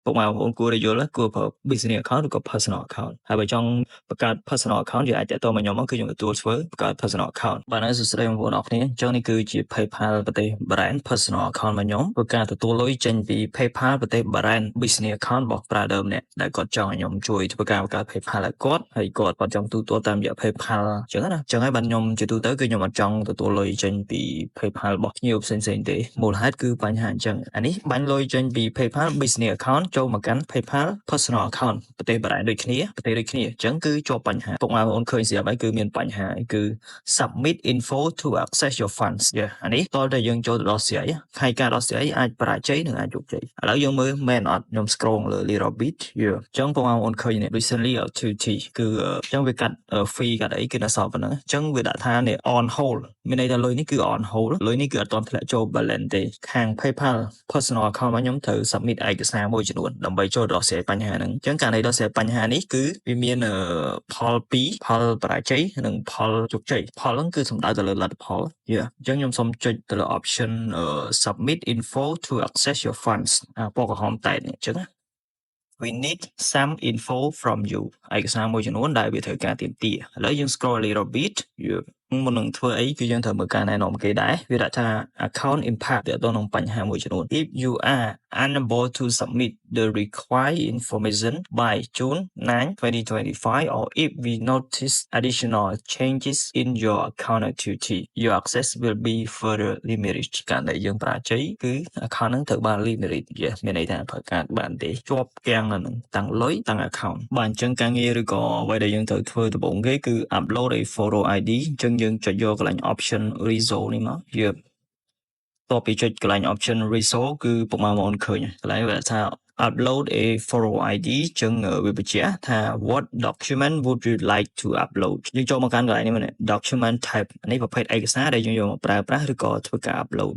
Bộ mà ôn cua đây vô là cua vào business account ឬក៏ personal account ហើយបើចង់បង្កើត personal account យើងអាចតាក់ទងមកខ្ញុំមកគឺខ្ញុំទទួលធ្វើបង្កើត personal account បាទហើយសួស្តីបងប្អូនអរគ្នាអញ្ចឹងនេះគឺជា PayPal ប្រទេស brand personal account របស់ខ្ញុំធ្វើការទទួលលុយចេញពី PayPal ប្រទេស brand business account របស់ brother ម្នាក់ដែលគាត់ចង់ឲ្យខ្ញុំជួយធ្វើការបង្កើត PayPal ឲ្យគាត់ហើយគាត់ចង់ទូទាត់តាមរយៈ PayPal អញ្ចឹងណាអញ្ចឹងហើយបាទខ្ញុំជាទូទៅគឺខ្ញុំអត់ចង់ទទួលលុយចេញពី PayPal របស់ភ្ញៀវផ្សេងៗទេមូលហេតុគឺបញ្ហាអញ្ចឹងអានេះបាញ់លុយចេញពី PayPal business account ចូលមកកាន់ PayPal personal account ប្រទេសបារាំងដូចគ្នាប្រទេសដូចគ្នាអញ្ចឹងគឺជាប់បញ្ហាពុកម៉ែបងប្អូនឃើញស្រាប់ហើយគឺមានបញ្ហាគឺ submit info to access your funds អានេះតើតែយើងចូលទៅដល់ស្រីហើយការដល់ស្រីអាចបរាជ័យនិងអាចជោគជ័យឥឡូវយើងមើលមែនអត់ខ្ញុំ scroll លើ little bit អញ្ចឹងពុកម៉ែបងប្អូនឃើញនេះ recently activity គឺអញ្ចឹងវាកាត់ fee កាត់អីគឺនៅសល់ប៉ុណ្ណឹងអញ្ចឹងវាដាក់ថានេះ on hold មានន័យថាលុយនេះគឺ on hold លុយនេះគឺអត់ទាន់ធ្លាក់ចូល balance ទេខាង PayPal personal account របស់ខ្ញុំត្រូវ submit ឯកសារមួយចំនួនដើម្បីចូលដោះស្រាយបញ្ហាហ្នឹងអញ្ចឹងការនៃដោះស្រាយបញ្ហានេះគឺវាមានផល2ផលបរាជ័យនិងផលជោគជ័យផលហ្នឹងគឺសំដៅទៅលើលទ្ធផលអញ្ចឹងខ្ញុំសូមចុចទៅលើ option submit info to access your funds ពណ៌ក្រហមតែនេះអញ្ចឹងណាWe need some info from you ឯកសារមួយចំនួនដែលវាត្រូវការទាមទារឥឡូវយើង scroll a little bit មុននឹងធ្វើអីគឺយើងត្រូវមើលការណែនាំគេដែរវាដាក់ថា account impact ទៅក្នុងបញ្ហាមួយចំនួន If you are unable to submit the required information by June 9, 2025 or if we notice additional changes in your account activity your access will be further limited ការដែលយើងបរាជ័យគឺ account ហ្នឹងត្រូវបាន limited មានន័យថាប្រើការបានទេជាប់គាំងនៅនឹងតាំងលុយតាំង account បាទអញ្ចឹងការងារឬក៏អ្វីដែលយើងត្រូវធ្វើដំបូងគេគឺ upload a photo ID អញ្ចឹងយើងចុចយកកន្លែង option resolve នេះមកតទៅពីចុចកន្លែង option resolve គឺពុកម៉ែបងប្អូនឃើញកន្លែងវាថា upload a photo ID អញ្ចឹងវាបញ្ជាក់ថា what document would you like to upload យើងចូលមកកាន់កន្លែងនេះមែន document type នេះប្រភេទឯកសារដែលយើងយកមកប្រើប្រាស់ឬក៏ធ្វើការ upload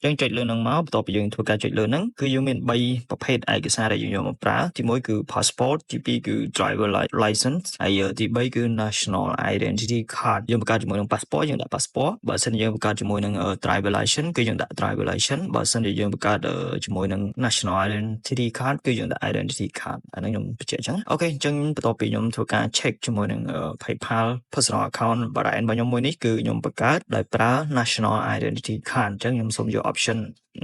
យើងចុចលើនឹងមកបន្ទាប់ពីយើងធ្វើការចុចលើនឹងគឺយើងមាន3ប្រភេទឯកសារដែលយើងយកមកប្រើទី1គឺ passport ទី2គឺ driver license ហើយទី3គឺ national identity card យើងបង្កើតជាមួយនឹង passport យើងដាក់ passport បើសិនជាយើងបង្កើតជាមួយនឹង driver license គឺយើងដាក់ driver license បើសិនជាយើងបង្កើតជាមួយនឹង national identity card គឺយើងដាក់ identity card អានេះខ្ញុំបញ្ជាក់អញ្ចឹងអូខេអញ្ចឹងបន្ទាប់ពីខ្ញុំធ្វើការ check ជាមួយនឹង PayPal personal account brand របស់ខ្ញុំមួយនេះគឺខ្ញុំបង្កើតដោយប្រើ national identity card អញ្ចឹងខ្ញុំសូមយក option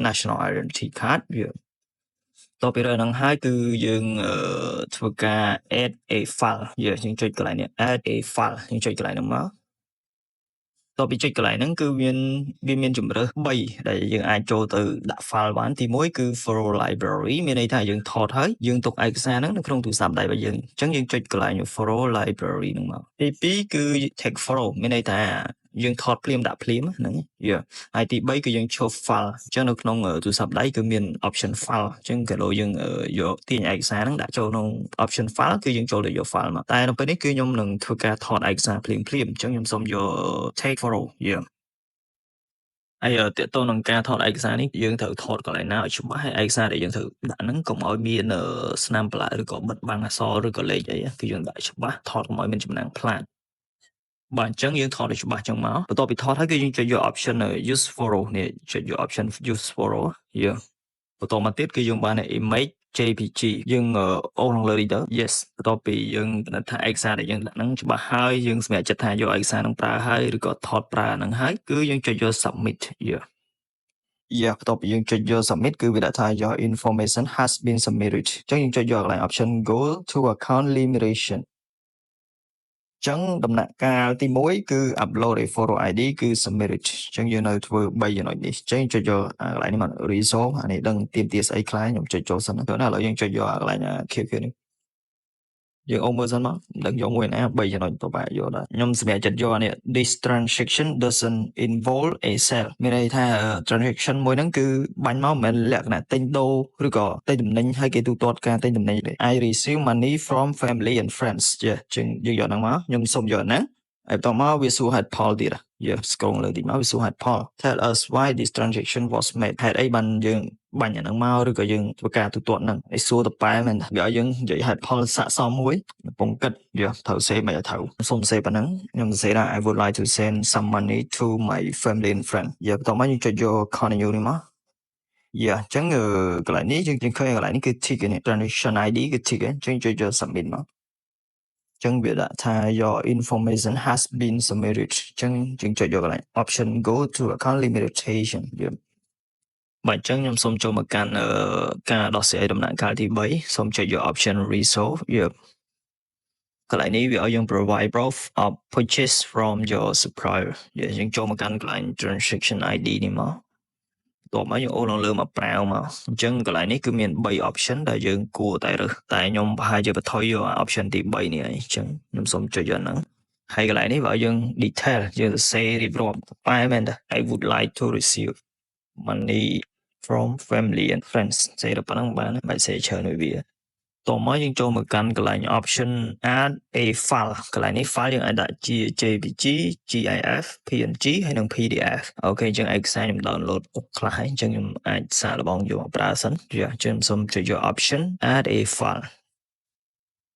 national identity card វាតទៅពីរើហ្នឹងហើយគឺយើងធ្វើការ add a file យើងចុចកន្លែងនេះ add a file យើងចុចកន្លែងហ្នឹងមកតទៅពីចុចកន្លែងហ្នឹងគឺវាមានជម្រើស3ដែលយើងអាចចូលទៅដាក់ file បានទី1គឺ photo library មានន័យថាយើងថតហើយយើងទុកឯកសារហ្នឹងនៅក្នុងទូរស័ព្ទដៃរបស់យើងអញ្ចឹងយើងចុចកន្លែង photo library ហ្នឹងមកទី2គឺ take photo មានន័យថាយើងថតភ្លាមដាក់ភ្លាមហ្នឹងហើយទី3គឺយើងឈប់ file អញ្ចឹងនៅក្នុងទូរស័ព្ទដៃគឺមាន option file អញ្ចឹងកាលយើងយកទាញឯកសារហ្នឹងដាក់ចូលក្នុង option file គឺយើងចូលទៅយក file មកតែនៅពេលនេះគឺខ្ញុំនឹងធ្វើការថតឯកសារភ្លាមអញ្ចឹងខ្ញុំសូមយក take photo ហើយតើតើនឹងការថតឯកសារនេះយើងត្រូវថតកន្លែងណាឲ្យច្បាស់ហើយឯកសារដែលយើងត្រូវដាក់ហ្នឹងកុំឲ្យមានស្នាមប្រឡាក់ឬក៏បិទបាំងអក្សរឬក៏លេខអីគឺយើងដាក់ច្បាស់ថតកុំឲ្យមានចំណាំងផ្លាតបាទអញ្ចឹងយើងថតឲ្យច្បាស់ចឹងមកបន្ទាប់ពីថតហើយគឺយើងចុចយក option use photo នេះចុចយក option use photo បន្តមកទៀតគឺយើងបាន image JPG យើងអូនលើនេះទៅ yes បន្ទាប់ពីយើងថាឯកសារដែលយើងដាក់ហ្នឹងច្បាស់ហើយយើងសម្រេចចិត្តថាយកឯកសារហ្នឹងប្រើហើយឬក៏ថតប្រើហ្នឹងហើយគឺយើងចុចយក submit បន្ទាប់ពីយើងចុចយក submit គឺវាដាក់ថា your information has been submitted អញ្ចឹងយើងចុចយកកន្លែង option go to account limitation អញ្ចឹងដំណាក់កាលទី1គឺ upload a photo ID គឺ submitted អញ្ចឹងយើងនៅធ្វើ3ចំណុចនេះអញ្ចឹងចុចយកកន្លែងនេះមក resolve អានេះដឹងទាមទារស្អីខ្លះខ្ញុំចុចចូលសិនទៅណាឥឡូវយើងចុចយកកន្លែងខៀវនេះយើងអូមើលសិនមកដឹងយកមួយណា3ចំណុចទៅបែរយកដែរខ្ញុំសម្រាប់ចិត្តយកអានេះ this transaction doesn't involve a sale មានន័យថា transaction មួយហ្នឹងគឺបាញ់មកមិនមែនលក្ខណៈទិញដូរឬក៏ទិញតំណែងឲ្យគេទូទាត់ការទិញតំណែងទេ I receive money from family and friends ចឹងយើងយកហ្នឹងមកខ្ញុំសុំយកហ្នឹងហើយបន្តមកវាសួរហេតុផលទៀតscroll លើតិចមកវាសួរហេតុផល Tell us why this transaction was made ហេតុអីបានយើងបាញ់អាហ្នឹងមកឬក៏យើងធ្វើការទូទាត់ហ្នឹងឲ្យសួរទៅប៉ែមែនវាឲ្យយើងនិយាយហេតុផលស័ក្តិសមមួយកំពុងគិតត្រូវសេមិនឲ្យត្រូវសុំសេប៉ុណ្ណឹងខ្ញុំសរសេរថា I would like to send some money to my family and friend បន្តមកយើងចុចយក continue នេះមក Yeah ចឹងកន្លែងនេះយើងឃើញកន្លែងនេះគឺ tick នេះ transaction ID គឺ tick ចឹងចុច submit មកចឹងវាដាក់ថា your information has been submitted ចឹងយើងចុចយកកន្លែង option go to account limitation បាទចឹងខ្ញុំសូមចូលមកកាន់ការដោះស្រាយដំណាក់កាលទី3សូមចុចយក option resolve កន្លែងនេះវាឲ្យយើង provide proof of purchase from your supplier យើងចូលមកកាន់កន្លែង transaction ID នេះមកតោះមកយើងអូនលើមកប្រាវមកអញ្ចឹងកន្លែងនេះគឺមាន3 option ដែលយើងគួរតែរើសតែខ្ញុំប្រហែលជាបន្ថយយក option ទី3នេះហើយអញ្ចឹងខ្ញុំសូមចុចយកហ្នឹងហើយកន្លែងនេះវាឲ្យយើង detail យើងសរសេររៀបរាប់តែមែនទេ I would like to receive money from family and friends សេរប៉ុណ្ណឹងបានបាច់សេរច្រើនដូចវាតោះមកយើងចូលមកកាន់កន្លែង option add a file កន្លែងនេះ file យើងអាចដាក់ជា JPG GIF PNG ហើយនិង PDF អូខេអញ្ចឹងឯកសារខ្ញុំ download ខ្លះហើយអញ្ចឹងខ្ញុំអាចសាកល្បងយកមកប្រើសិនអញ្ចឹងសូមចុចយក option add a file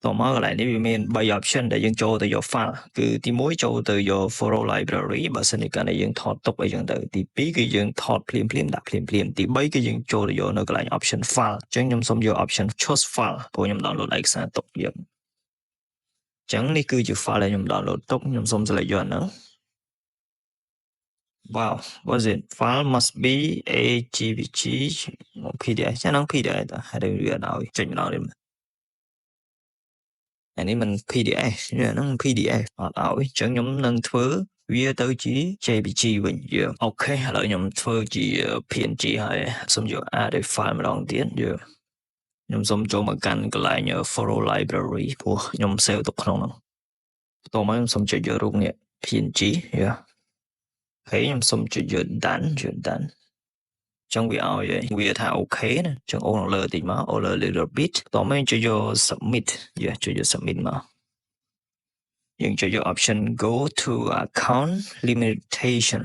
តោះមកកន្លែងនេះវាមាន3 option ដែលយើងចូលទៅយក file គឺទី1ចូលទៅយក photo library បើសិនជាកាលនេះយើងថតទុកអីចឹងទៅទី2គឺយើងថតភ្លាមដាក់ភ្លាមទី3គឺយើងចូលទៅយកនៅកន្លែង option file អញ្ចឹងខ្ញុំសូមយក option choose file ព្រោះខ្ញុំ download ឯកសារទុកយើងអញ្ចឹងនេះគឺជា file ដែលខ្ញុំ download ទុកខ្ញុំសូម select យកហ្នឹង Wow was it file must be a JPG PDF ចឹងហ្នឹង PDF តើហើយវាឲ្យចុចម្ដងនេះអានេះមិន PDF ហ្នឹង PDF អត់ឲ្យអញ្ចឹងខ្ញុំនឹងធ្វើវាទៅជា JPG វិញអូខេឥឡូវខ្ញុំធ្វើជា PNG ហើយសូមយក add file ម្ដងទៀតខ្ញុំសូមចូលមកកាន់កន្លែង photo library ព្រោះខ្ញុំ save ទុកក្នុងហ្នឹងបន្ទាប់មកខ្ញុំសូមចុចយករូបនេះ PNG ហើយខ្ញុំសូមចុចយក done ចឹងវាឲ្យវាថាអូខេណាចឹងអូនលើតិចមកអូនលើ little bit តោះមកចុចយក submit ចុចយក submit មកយើងចុចយក option go to account limitation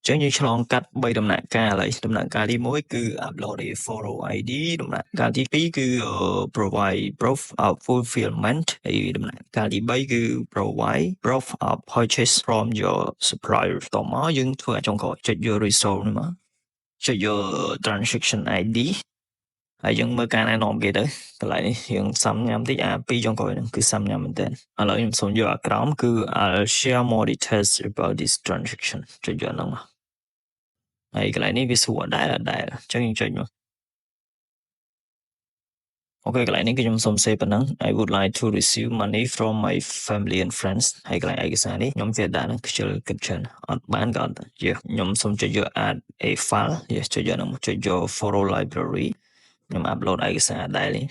ចឹងយើងឆ្លងកាត់3ដំណាក់កាលហើយដំណាក់កាលទី1គឺ upload a photo ID ដំណាក់កាលទី2គឺ provide proof of fulfillment ហើយដំណាក់កាលទី3គឺ provide proof of purchase from your supplier តមកយើងធ្វើអាចុងក្រោយចុចយក resolve នេះមកចុចយក transaction ID ហើយយើងមើលការណែនាំគេទៅកន្លែងនេះយើងសាំញ៉ាំតិច2ចុងក្រោយហ្នឹងគឺសាំញ៉ាំមែនតើឥឡូវខ្ញុំសូមយកអាក្រោមគឺ I'll share more details about this transaction ចុចយកហ្នឹងមកហើយកន្លែងនេះវាសួរដែរអញ្ចឹងយើងចុចមកអូខេកន្លែងនេះគឺខ្ញុំសូមសេប៉ុណ្ណឹង I would like to receive money from my family and friends ហើយកន្លែងឯកសារនេះខ្ញុំវាដាក់ហ្នឹងខ្ជិលគិតច្រើនអត់បានក៏អត់ខ្ញុំសូមចុចយក add a file ចុចយកហ្នឹងចុចយក photo library ខ្ញុំ upload ឯកសារដែរនេះ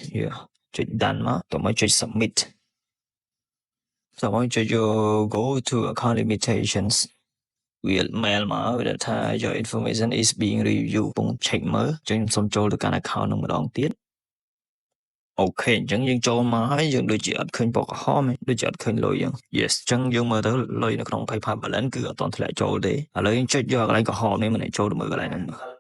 ចុច done មកតោះមកចុច submit តោះមកចុចយក go to account limitations វា mail មកវាថា your information is being reviewed ពង check មើលអញ្ចឹងខ្ញុំសូមចូលទៅកាន់ account នឹងម្ដងទៀតអូខេអញ្ចឹងយើងចូលមកហើយយើងដូចជាអត់ឃើញពណ៌ក្រហមដូចជាអត់ឃើញលុយអញ្ចឹង yes អញ្ចឹងយើងមើលទៅលុយនៅក្នុង PayPal balance គឺអត់ទាន់ធ្លាក់ចូលទេឥឡូវយើងចុចយកកន្លែងក្រហមនេះមិនចូលទៅមើលកន្លែងហ្នឹង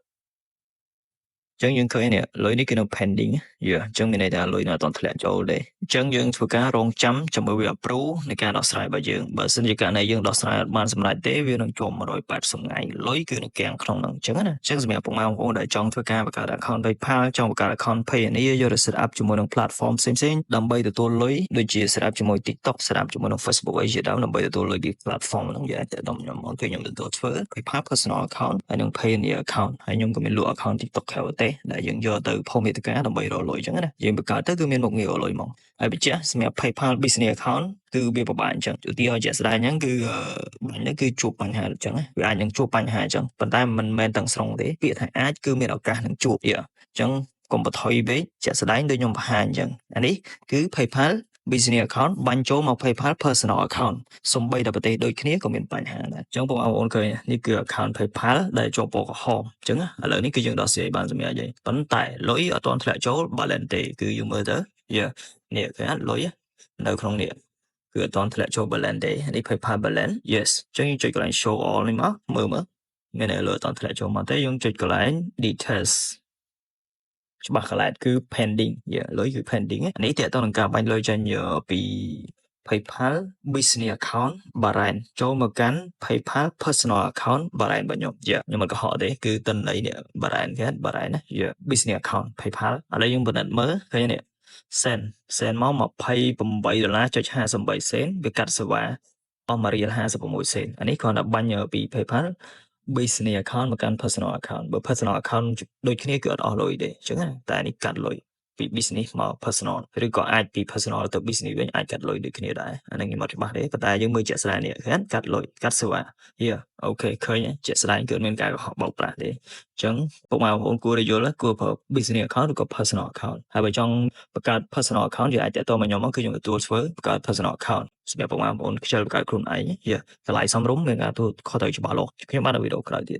ចឹងយើងឃើញនេះលុយនេះគឺនៅ pending អញ្ចឹងមានន័យថាលុយនៅអត់ទាន់ធ្លាក់ចូលទេអញ្ចឹងយើងធ្វើការរងចាំចាំមើលវា approve នៃការដោះស្រាយរបស់យើងបើសិនជាករណីយើងដោះស្រាយអត់បានសម្រេចទេវានឹងជាប់180ថ្ងៃលុយគឺនៅគាំងក្នុងហ្នឹងអញ្ចឹងណាអញ្ចឹងសម្រាប់ពុកម៉ែបងប្អូនដែលចង់ធ្វើការបង្កើត account PayPal ចង់បង្កើត account Payoneer យកទៅ set up ជាមួយនឹង platform ផ្សេងៗដើម្បីទទួលលុយដូចជា set up ជាមួយ TikTok set up ជាមួយនឹង Facebook អីជាដើមដើម្បីទទួលលុយពី platform ហ្នឹងយកតែដល់ខ្ញុំមកគឺខ្ញុំទទួលធ្វើ PayPal personal account ហើយនឹង Payoneer account ហើយខ្ញុំក៏មានលក់ account TikTok ក្រៅប្រទេសដែលយើងយកទៅផុសមាតិកាដើម្បីរកលុយអញ្ចឹងណាយើងបង្កើតទៅគឺមានមុខងាររកលុយមកហើយបញ្ជាក់សម្រាប់ PayPal business account គឺវាពិបាកអញ្ចឹងឧទាហរណ៍ជាក់ស្ដែងហ្នឹងគឺបាញ់នេះគឺជួបបញ្ហាអញ្ចឹងវាអាចនឹងជួបបញ្ហាអញ្ចឹងប៉ុន្តែមិនមែនទាំងស្រុងទេពាក្យថាអាចគឺមានឱកាសនឹងជួបអញ្ចឹងកុំបន្ថយពេកជាក់ស្ដែងដូចខ្ញុំបង្ហាញអញ្ចឹងអានេះគឺ PayPal business account បាញ់ចូលមក PayPal personal account សូម្បីតែប្រទេសដូចគ្នាក៏មានបញ្ហាដែរអញ្ចឹងបងប្អូនឃើញនេះគឺ account PayPal ដែលជាប់ពណ៌ក្រហមអញ្ចឹងឥឡូវនេះគឺយើងដោះស្រាយបានសម្រាប់ហើយប៉ុន្តែលុយអត់ទាន់ធ្លាក់ចូល balance ទេគឺយើងមើលទៅនេះគេលុយនៅក្នុងនេះគឺអត់ទាន់ធ្លាក់ចូល balance ទេនេះ PayPal balance yes អញ្ចឹងយើងចុចកន្លែង show all នេះមកមើលមានតែលុយអត់ទាន់ធ្លាក់ចូលមកទេយើងចុចកន្លែង detailsច្បាស់កន្លែងគឺ pending លុយគឺ pending នេះតើតើនឹងការបាញ់លុយចេញពី PayPal Business Account បារ៉ែនចូលមកកាន់ PayPal Personal Account បារ៉ែនរបស់ខ្ញុំខ្ញុំមិនកុហកទេគឺទិន្នន័យនេះបារ៉ែនគេបារ៉ែនណា Business Account PayPal ឥឡូវយើងពិនិត្យមើលឃើញនេះ send មក$28.58សេនវាកាត់សេវាអស់1រៀល56សេនអានេះគ្រាន់តែបាញ់ពី PayPal Business Account មកកាន់ Personal Account បើ Personal Account ដូចគ្នាគឺអត់អស់លុយទេអញ្ចឹងណាតែនេះកាត់លុយពី business មក personal ឬក៏អាចពី personal ទៅ business វិញអាចកាត់លុយដូចគ្នាដែរអានេះខ្ញុំអត់ច្បាស់ទេប៉ុន្តែយើងមើលជាក់ស្ដែងនេះឃើញកាត់លុយកាត់សេវាអូខេឃើញជាក់ស្ដែងគឺអត់មានការកុហកបោកប្រាស់ទេអញ្ចឹងពុកម៉ែបងប្អូនគួរតែយល់គួរប្រើ business account ឬក៏ personal account ហើយបើចង់បង្កើត personal account យើងអាចតាក់ទងមកខ្ញុំមកគឺខ្ញុំទទួលធ្វើបង្កើត personal account សម្រាប់ពុកម៉ែបងប្អូនខ្ជិលបង្កើតខ្លួនឯងកន្លែងសំរុំមានការទទួលខុសត្រូវច្បាស់លាស់ខ្ញុំបាននៅវីដេអូក្រោយទៀត